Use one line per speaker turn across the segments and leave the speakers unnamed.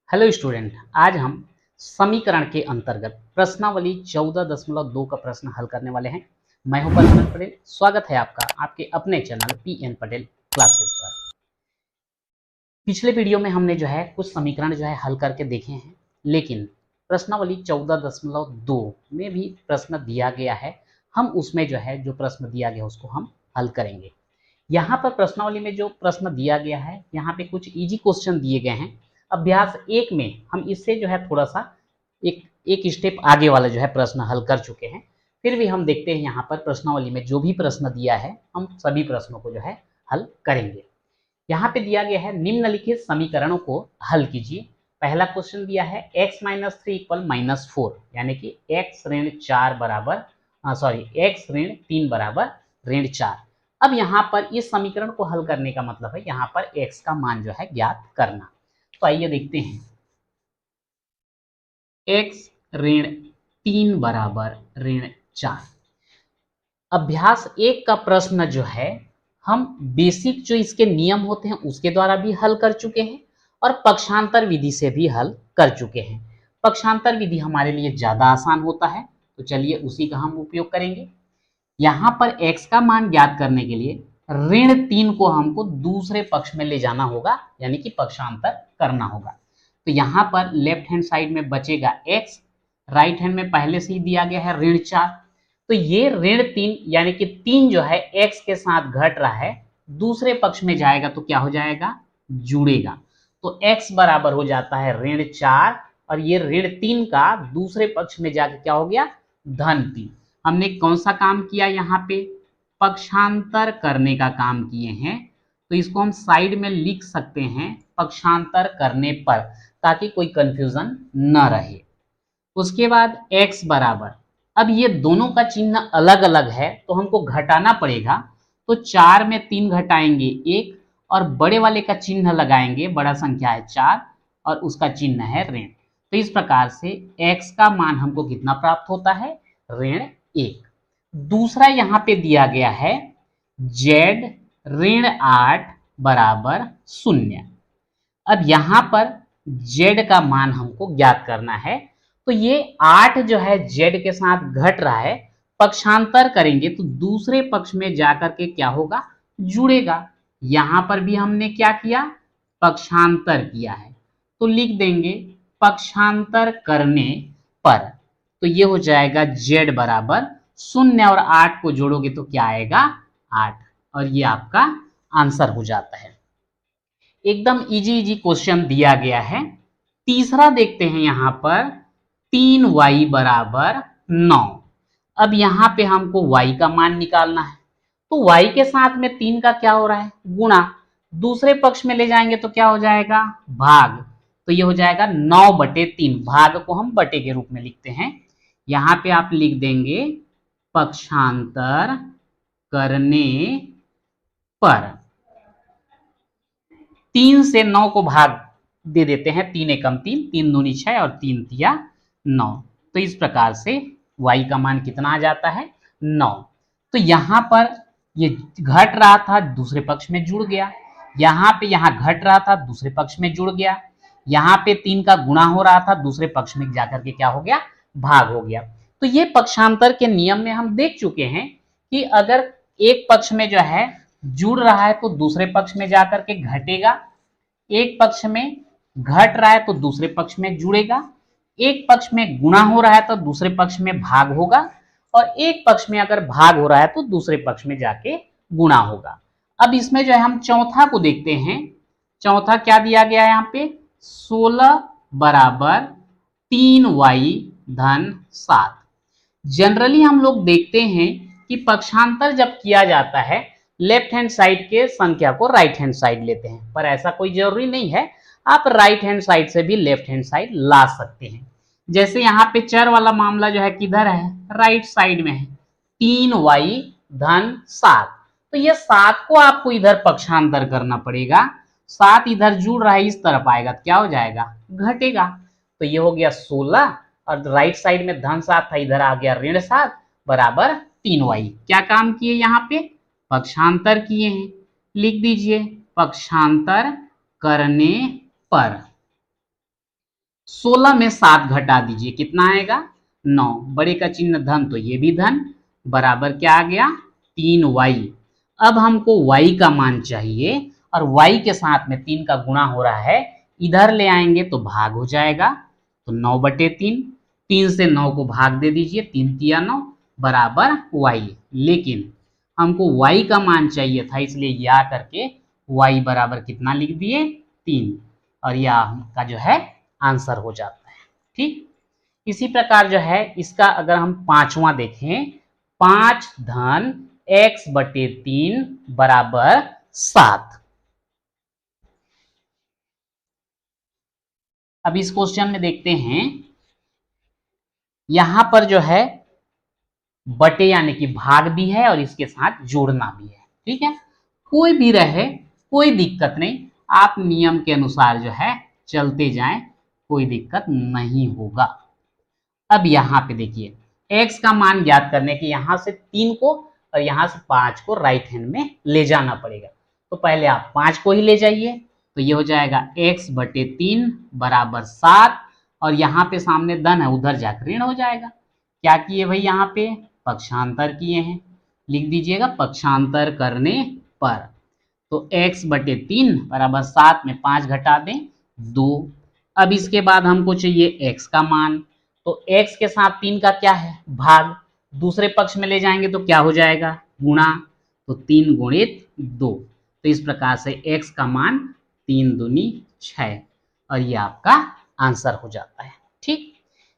Hello student, आज हम समीकरण के अंतर्गत प्रश्नावली 14.2 का प्रश्न हल करने वाले हैं। मैं हूं पद्मन पटेल। स्वागत है आपका आपके अपने चैनल पीएन पटेल क्लासेस पर। पिछले वीडियो में हमने कुछ समीकरण हल करके देखे हैं, लेकिन प्रश्नावली 14.2 में भी प्रश्न दिया गया है। हम उसमें जो प्रश्न दिया गया उसको हम हल करेंगे। यहाँ पर प्रश्नावली में जो प्रश्न दिया गया है, यहाँ पे कुछ इजी क्वेश्चन दिए गए हैं। अभ्यास 1 में हम इससे थोड़ा सा एक स्टेप आगे वाला प्रश्न हल कर चुके हैं। फिर भी हम देखते हैं यहाँ पर प्रश्नावली में जो भी प्रश्न दिया है, हम सभी प्रश्नों को हल करेंगे। यहाँ पे दिया गया है निम्नलिखित समीकरणों को हल कीजिए। पहला क्वेश्चन दिया है x-3 इक्वल -4, यानी कि x ऋण 4 बराबर x ऋण 3 बराबर ऋण 4। अब यहाँ पर इस समीकरण को हल करने का मतलब है यहाँ पर x का मान ज्ञात करना। तो आइए देखते हैं। x ऋण 3 बराबर ऋण 4। अभ्यास 1 का प्रश्न हम बेसिक जो इसके नियम होते हैं उसके द्वारा भी हल कर चुके हैं और पक्षांतर विधि से भी हल कर चुके हैं। पक्षांतर विधि हमारे लिए ज्यादा आसान होता है, तो चलिए उसी का हम उपयोग करेंगे। यहाँ पर x का मान ज्ञात करने के लिए ऋण 3 को हमको दूसरे पक्ष में ले जाना होगा, यानी कि पक्षांतर करना होगा। तो यहाँ पर लेफ्ट हैंड साइड में बचेगा x, राइट हैंड में पहले से ही दिया गया है ऋण 4। तो ये ऋण 3 यानी कि 3 x के साथ घट रहा है, दूसरे पक्ष में जाएगा तो क्या हो जाएगा, जुड़ेगा। तो x बराबर हो जाता है ऋण 4 और ये ऋण 3 का दूसरे पक्ष में जाके क्या हो गया, धन 3। हमने कौन सा काम किया, यहाँ पे पक्षांतर करने का काम किए हैं। तो इसको हम साइड में लिख सकते हैं पक्षांतर करने पर, ताकि कोई कंफ्यूजन न रहे। उसके बाद x बराबर, अब ये दोनों का चिन्ह अलग अलग है तो हमको घटाना पड़ेगा। तो 4 में 3 घटाएंगे 1 और बड़े वाले का चिन्ह लगाएंगे, बड़ा संख्या है 4 और उसका चिन्ह है ऋण। तो इस प्रकार से x का मान हमको कितना प्राप्त होता है, ऋण 1। दूसरा यहाँ पे दिया गया है z ऋण 8 बराबर 0। अब यहाँ पर z का मान हमको ज्ञात करना है। तो ये 8 z के साथ घट रहा है, पक्षांतर करेंगे तो दूसरे पक्ष में जाकर के क्या होगा, जुड़ेगा। यहाँ पर भी हमने क्या किया, पक्षांतर किया है, तो लिख देंगे पक्षांतर करने पर। तो ये हो जाएगा z बराबर 0 और 8 को जोड़ोगे तो क्या आएगा, 8, और ये आपका आंसर हो जाता है। एकदम इजी क्वेश्चन दिया गया है। तीसरा देखते हैं, यहाँ पर 3y बराबर 9। अब यहाँ पे हमको y का मान निकालना है। तो y के साथ में 3 का क्या हो रहा है, गुणा। दूसरे पक्ष में ले जाएंगे तो क्या हो जाएगा, भाग। तो ये हो जाएगा 9/3। भाग को हम बटे के रूप में लिखते हैं। यहाँ पे आप लिख देंगे पक्षांतर करने पर। 3 से 9 को भाग दे देते हैं, 3 एकम 3, 3 दूनी 6 और 3 तिया 9। तो इस प्रकार से y का मान कितना आ जाता है, 9। तो यहाँ पर ये घट रहा था, दूसरे पक्ष में जुड़ गया। यहाँ घट रहा था, दूसरे पक्ष में जुड़ गया। यहाँ पे 3 का गुणा हो रहा था, दूसरे पक्ष में जाकर के क्या हो गया, भाग हो गया। तो ये पक्षांतर के नियम में हम देख चुके हैं कि अगर एक पक्ष में जुड़ रहा है तो दूसरे पक्ष में जाकर के घटेगा, एक पक्ष में घट रहा है तो दूसरे पक्ष में जुड़ेगा, एक पक्ष में गुणा हो रहा है तो दूसरे पक्ष में भाग होगा, और एक पक्ष में अगर भाग हो रहा है तो दूसरे पक्ष में जाके गुणा होगा। अब इसमें हम चौथा को देखते हैं। चौथा क्या दिया गया है यहाँ पे, 16 बराबर 3y धन 7। जनरली हम लोग देखते हैं कि पक्षांतर जब किया जाता है, लेफ्ट हैंड साइड के संख्या को राइट हैंड साइड लेते हैं, पर ऐसा कोई जरूरी नहीं है। आप राइट हैंड साइड से भी लेफ्ट हैंड साइड ला सकते हैं। जैसे यहाँ पे चर वाला मामला किधर है, राइट साइड में है, 3y धन 7। तो ये 7 को आपको इधर पक्षांतर करना पड़ेगा। 7 इधर जुड़ रहा है, इस तरफ आएगा तो क्या हो जाएगा, घटेगा। तो ये हो गया 16 और राइट साइड में धन 7 था, इधर आ गया ऋण 7 बराबर 3y। क्या काम किए, यहाँ पे पक्षांतर किए हैं। लिख दीजिए पक्षांतर करने पर। 16 में 7 घटा दीजिए, कितना आएगा 9। बड़े का चिन्ह धन तो ये भी धन, बराबर क्या आ गया 3y। अब हमको y का मान चाहिए और y के साथ में 3 का गुणा हो रहा है, इधर ले आएंगे तो भाग हो जाएगा, तो 9/3, 3 से 9 को भाग दे दीजिए, 3 तिया 9 बराबर y। लेकिन हमको y का मान चाहिए था, इसलिए या करके y बराबर कितना लिख दिए 3, और यह आपका जो है आंसर हो जाता है। ठीक, इसी प्रकार जो है इसका अगर हम पांचवा देखें, 5 धन x/3 बराबर 7। अब इस क्वेश्चन में देखते हैं, यहां पर जो है बटे यानी कि भाग भी है और इसके साथ जोड़ना भी है। ठीक है, कोई भी रहे कोई दिक्कत नहीं, आप नियम के अनुसार जो है चलते जाएं, कोई दिक्कत नहीं होगा। अब यहाँ पे देखिए x का मान ज्ञात करने के, यहां से 3 को और यहां से 5 को राइट हैंड में ले जाना पड़ेगा। तो पहले आप 5 को ही ले जाइए, तो ये हो जाएगा x/3 बराबर 7, और यहाँ पे सामने धन है, उधर जाकर ऋण हो जाएगा। क्या किए भाई, यहाँ पे पक्षांतर किए हैं, लिख दीजिएगा पक्षांतर करने पर। तो x/3 बराबर 7 में 5 घटा दें 2। अब इसके बाद हमको चाहिए x का मान, तो x के साथ 3 का क्या है भाग, दूसरे पक्ष में ले जाएंगे तो क्या हो जाएगा गुणा, तो 3 गुणित 2। तो इस प्रकार से x का मान 3 दूनी 6, और ये आपका आंसर हो जाता है। ठीक,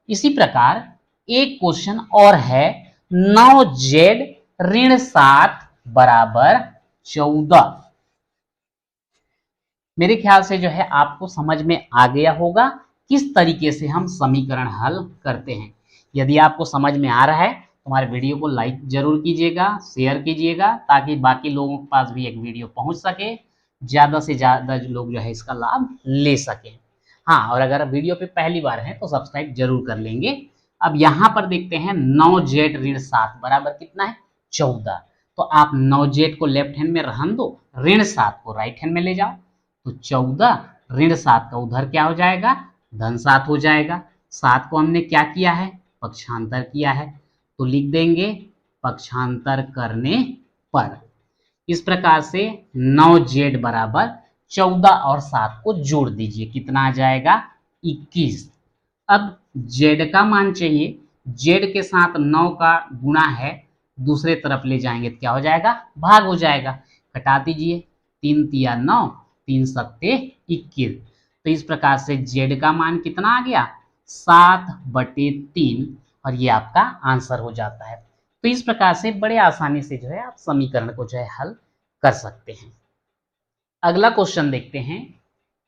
इसी प्रकार एक क्वेश्चन और है, 9z ऋण 7 बराबर 14। मेरे ख्याल से जो है आपको समझ में आ गया होगा किस तरीके से हम समीकरण हल करते हैं। यदि आपको समझ में आ रहा है तो हमारे वीडियो को लाइक जरूर कीजिएगा, शेयर कीजिएगा, ताकि बाकी लोगों के पास भी एक वीडियो पहुंच सके, ज़्यादा से ज़्यादा लोग जो है इसका लाभ ले सकें। हाँ, और अगर वीडियो पे पहली बार है तो सब्सक्राइब जरूर कर लेंगे। अब यहाँ पर देखते हैं 9z ऋण 7 बराबर कितना है 14। तो आप 9z को लेफ्ट हैंड में रहन दो, ऋण 7 को राइट हैंड में ले जाओ, तो 14 ऋण 7 का उधर क्या हो जाएगा धन 7 हो जाएगा। 7 को हमने क्या किया है पक्षांतर किया है, तो लिख देंगे पक्षांतर करने पर। इस प्रकार से 9z बराबर 14 और 7 को जोड़ दीजिए, कितना आ जाएगा 21। अब z का मान चाहिए, z के साथ 9 का गुणा है, दूसरे तरफ ले जाएंगे तो क्या हो जाएगा भाग हो जाएगा, घटा दीजिए, 3 तिया 9, 3 सत्ते 21। तो इस प्रकार से z का मान कितना आ गया 7/3, और ये आपका आंसर हो जाता है। तो इस प्रकार से बड़े आसानी से जो है आप समीकरण को जो है हल कर सकते हैं। अगला क्वेश्चन देखते हैं,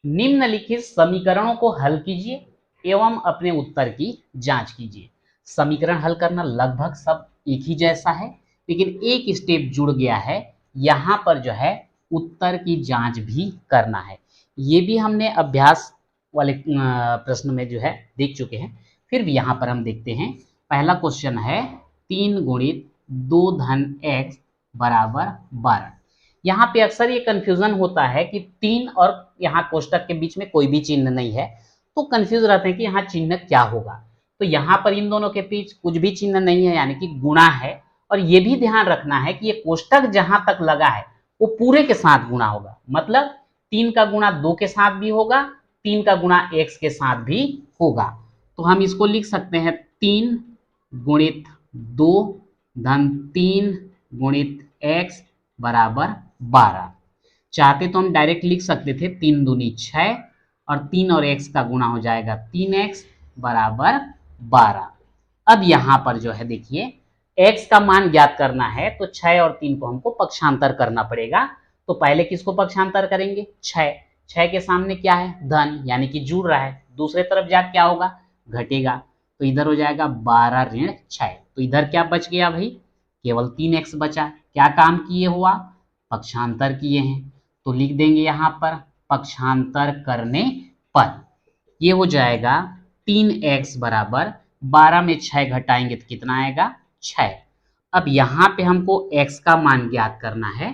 निम्नलिखित समीकरणों को हल कीजिए एवं अपने उत्तर की जांच कीजिए। समीकरण हल करना लगभग सब एक ही जैसा है, लेकिन एक स्टेप जुड़ गया है, यहाँ पर जो है उत्तर की जांच भी करना है। ये भी हमने अभ्यास वाले प्रश्न में जो है देख चुके हैं, फिर भी यहाँ पर हम देखते हैं। पहला क्वेश्चन है 3 गुणित 2 धन x बराबर 12। यहाँ पे अक्सर ये कंफ्यूजन होता है कि 3 और यहाँ कोष्टक के बीच में कोई भी चिन्ह नहीं है, तो कंफ्यूज रहते हैं कि यहाँ चिन्ह क्या होगा। तो यहाँ पर इन दोनों के बीच कुछ भी चिन्ह नहीं है, यानी कि गुणा है। और ये भी ध्यान रखना है कि ये कोष्टक जहां तक लगा है वो पूरे के साथ गुणा होगा, मतलब 3 का गुणा 2 के साथ भी होगा, 3 का गुणा x के साथ भी होगा। तो हम इसको लिख सकते हैं 3 गुणित 2 धन 3 गुणित x बराबर 12। चाहते तो हम डायरेक्ट लिख सकते थे 3 दूनी 6, और 3 और x का गुणा हो जाएगा 3x बराबर 12। अब यहाँ पर जो है देखिए x का मान ज्ञात करना है, तो 6 और 3 को हमको पक्षांतर करना पड़ेगा। तो पहले किसको पक्षांतर करेंगे 6 के सामने क्या है धन, यानी कि जुड़ रहा है, दूसरे तरफ जा क्या होगा घटेगा, तो इधर हो जाएगा 12 ऋण 6। तो इधर क्या बच गया भाई केवल 3x बचा। क्या काम किए हुआ पक्षांतर किए हैं, तो लिख देंगे यहाँ पर पक्षांतर करने पर। ये हो जाएगा 3x बराबर 12 में 6 घटाएंगे तो कितना आएगा 6। अब यहाँ पे हमको x का मान ज्ञात करना है,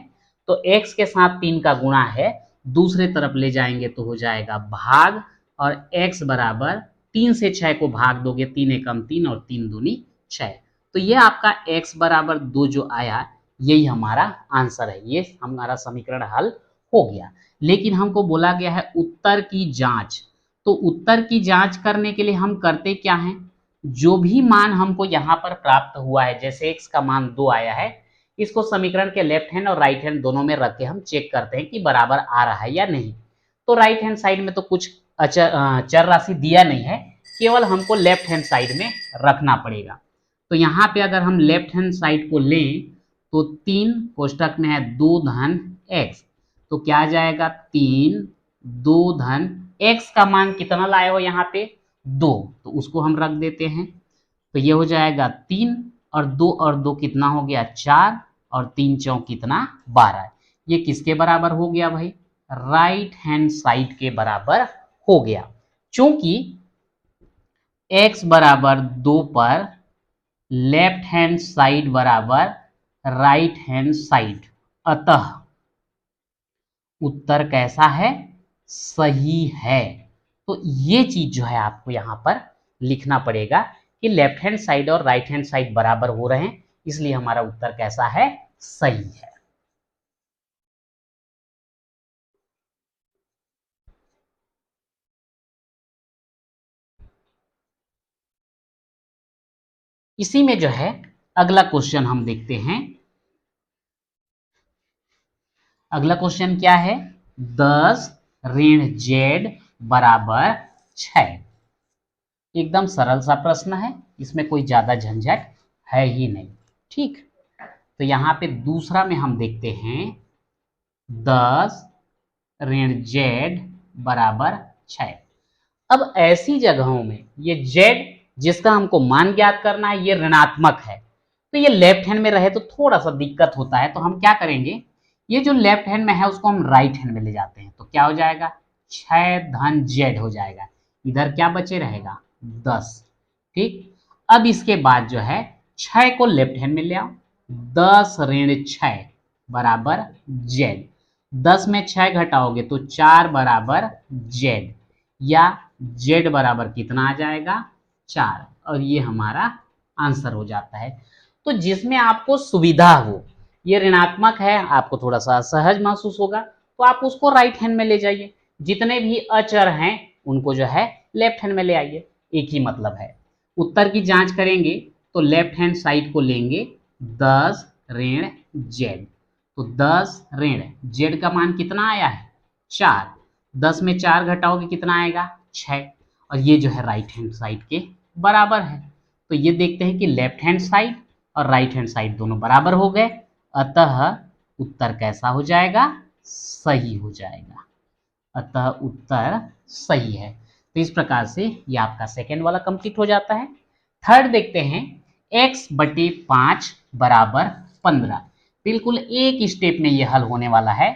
तो x के साथ 3 का गुणा है, दूसरे तरफ ले जाएंगे तो हो जाएगा भाग, और x बराबर 3 से 6 को भाग दोगे, 3 एकम 3 और 3 दूनी 6, तो ये आपका x बराबर 2 जो आया, यही हमारा आंसर है। ये हमारा समीकरण हल हो गया। लेकिन हमको बोला गया है उत्तर की जांच, तो उत्तर की जांच करने के लिए हम करते क्या हैं, जो भी मान हमको यहाँ पर प्राप्त हुआ है, जैसे x का मान 2 आया है, इसको समीकरण के लेफ्ट हैंड और राइट हैंड दोनों में रख के हम चेक करते हैं कि बराबर आ रहा है या नहीं। तो राइट हैंड साइड में तो कुछ चर राशि दिया नहीं है, केवल हमको लेफ्ट हैंड साइड में रखना पड़ेगा। तो यहाँ पे अगर हम लेफ्ट हैंड साइड को लें तो 3 कोष्टक में है 2 धन x, तो क्या आ जाएगा 3 2 धन x का मान कितना लाए हो यहाँ पे 2, तो उसको हम रख देते हैं। तो ये हो जाएगा 3 और 2 कितना हो गया 4 और 3 चौक कितना 12। ये किसके बराबर हो गया भाई, राइट हैंड साइड के बराबर हो गया। चूंकि x बराबर 2 पर लेफ्ट हैंड साइड बराबर राइट हैंड साइड, अतः उत्तर कैसा है, सही है। तो ये चीज जो है आपको यहां पर लिखना पड़ेगा कि लेफ्ट हैंड साइड और राइट हैंड साइड बराबर हो रहे हैं, इसलिए हमारा उत्तर कैसा है, सही है। इसी में जो है अगला क्वेश्चन हम देखते हैं। अगला क्वेश्चन क्या है, 10 ऋण z बराबर 6। एकदम सरल सा प्रश्न है, इसमें कोई ज्यादा झंझट है ही नहीं। ठीक, तो यहाँ पे दूसरा में हम देखते हैं 10 ऋण z बराबर 6। अब ऐसी जगहों में ये z जिसका हमको मान ज्ञात करना है ये ऋणात्मक है, तो ये लेफ्ट हैंड में रहे तो थोड़ा सा दिक्कत होता है। तो हम क्या करेंगे, ये जो लेफ्ट हैंड में है उसको हम राइट हैंड में ले जाते हैं, तो क्या हो जाएगा 6 धन z हो जाएगा, इधर क्या बचे रहेगा 10। ठीक, अब इसके बाद जो है 6 को लेफ्ट हैंड में ले आओ, 10 ऋण 6 बराबर z, 10 में 6 घटाओगे तो 4 बराबर z, या z बराबर कितना आ जाएगा 4, और ये हमारा आंसर हो जाता है। तो जिसमें आपको सुविधा हो, ये ऋणात्मक है आपको थोड़ा सा सहज महसूस होगा, तो आप उसको राइट हैंड में ले जाइए, जितने भी अचर हैं उनको जो है लेफ्ट हैंड में ले आइए, एक ही मतलब है। उत्तर की जांच करेंगे तो लेफ्ट हैंड साइड को लेंगे 10 ऋण z, तो 10 ऋण z का मान कितना आया है 4, 10 में 4 घटाओगे कितना आएगा 6, और ये जो है राइट हैंड साइड के बराबर है। तो ये देखते हैं कि लेफ्ट हैंड साइड और राइट हैंड साइड दोनों बराबर हो गए, अतः उत्तर कैसा हो जाएगा, सही हो जाएगा, अतः उत्तर सही है। तो इस प्रकार से ये आपका सेकेंड वाला कंप्लीट हो जाता है। थर्ड देखते हैं, x बटे 5 बराबर 15। बिल्कुल एक स्टेप में ये हल होने वाला है,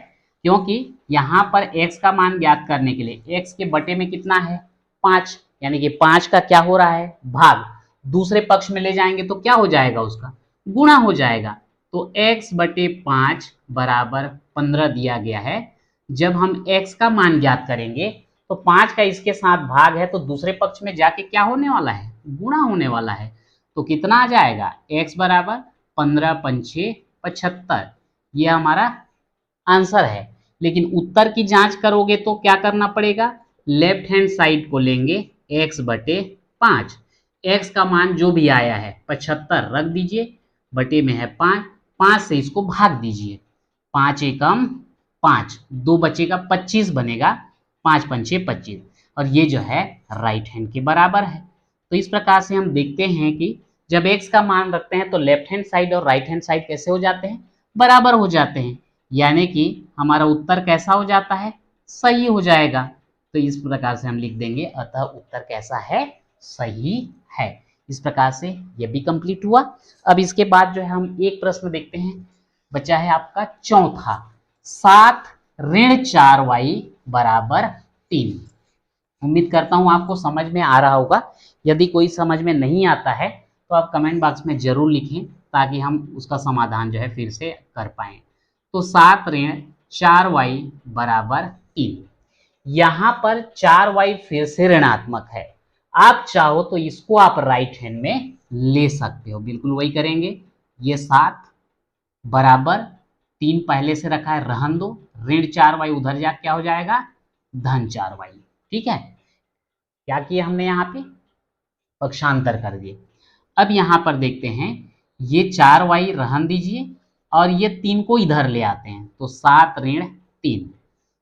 क्योंकि यहाँ पर x का मान ज्ञात करने के लिए x के बटे में कितना है 5, यानी कि 5 का क्या हो रहा है भाग, दूसरे पक्ष में ले जाएंगे तो क्या हो जाएगा उसका गुणा हो जाएगा। तो x बटे 5 बराबर 15 दिया गया है। जब हम x का मान ज्ञात करेंगे तो 5 का इसके साथ भाग है, तो दूसरे पक्ष में जाके क्या होने वाला है गुणा होने वाला है। तो कितना आ जाएगा x बराबर 15 पंचे 75, ये हमारा आंसर है। लेकिन उत्तर की जांच करोगे तो क्या करना पड़ेगा, लेफ्ट हैंड साइड को लेंगे x बटे 5, x का मान जो भी आया है 75 रख दीजिए, बटे में है 5, 5 से इसको भाग दीजिए, 5 एकम 5, 2 बचेगा 25 बनेगा, 5 पंचे 25, और ये जो है राइट हैंड के बराबर है। तो इस प्रकार से हम देखते हैं कि जब x का मान रखते हैं तो लेफ्ट हैंड साइड और राइट हैंड साइड कैसे हो जाते हैं, बराबर हो जाते हैं, यानी कि हमारा उत्तर कैसा हो जाता है, सही हो जाएगा। तो इस प्रकार से हम लिख देंगे, अतः उत्तर कैसा है, सही है। इस प्रकार से यह भी कंप्लीट हुआ। अब इसके बाद जो है हम एक प्रश्न देखते हैं, बचा है आपका चौथा, 7 ऋण 4y बराबर 3। उम्मीद करता हूं आपको समझ में आ रहा होगा। यदि कोई समझ में नहीं आता है तो आप कमेंट बॉक्स में जरूर लिखें, ताकि हम उसका समाधान जो है फिर से कर पाएं। तो 7 ऋण 4y बराबर 3, यहाँ पर 4y फिर से ऋणात्मक है, आप चाहो तो इसको आप राइट हैंड में ले सकते हो, बिल्कुल वही करेंगे। ये 7 बराबर 3 पहले से रखा है, रहन दो, ऋण 4y उधर जा क्या हो जाएगा, धन 4y। ठीक है, क्या किया हमने यहाँ पे, पक्षांतर कर दिए। अब यहाँ पर देखते हैं, ये 4y रहन दीजिए और ये 3 को इधर ले आते हैं, तो 7 ऋण 3,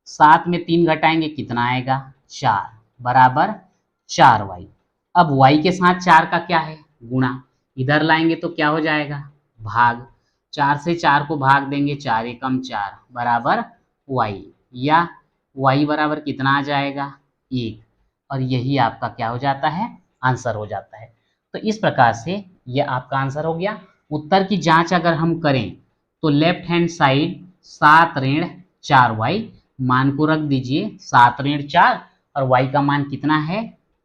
7 में 3 घटाएंगे कितना आएगा, 4 बराबर 4y। अब y के साथ 4 का क्या है, गुणा, इधर लाएंगे तो क्या हो जाएगा, भाग, 4 से 4 को भाग देंगे, 4 एकम 4 बराबर y, या y बराबर कितना आ जाएगा, 1, और यही आपका क्या हो जाता है, आंसर हो जाता है। तो इस प्रकार से यह आपका आंसर हो गया। उत्तर की जांच अगर हम करें तो लेफ्ट हैंड साइड 7 ऋण 4y, मान को रख दीजिए 7 ऋण 4 और y का मान कितना है,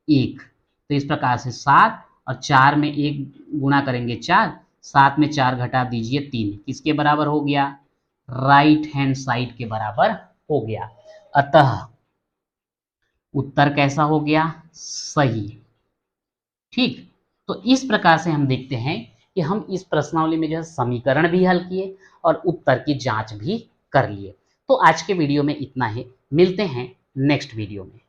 1। तो इस प्रकार से 7 और 4 में 1 गुणा करेंगे 4, 7 में 4 घटा दीजिए 3, किसके बराबर हो गया, राइट हैंड साइड के बराबर हो गया। अतः उत्तर कैसा हो गया, सही। ठीक, तो इस प्रकार से हम देखते हैं कि हम इस प्रश्नावली में जो है समीकरण भी हल किए और उत्तर की जांच भी कर लिए। तो आज के वीडियो में इतना ही, मिलते हैं नेक्स्ट वीडियो में।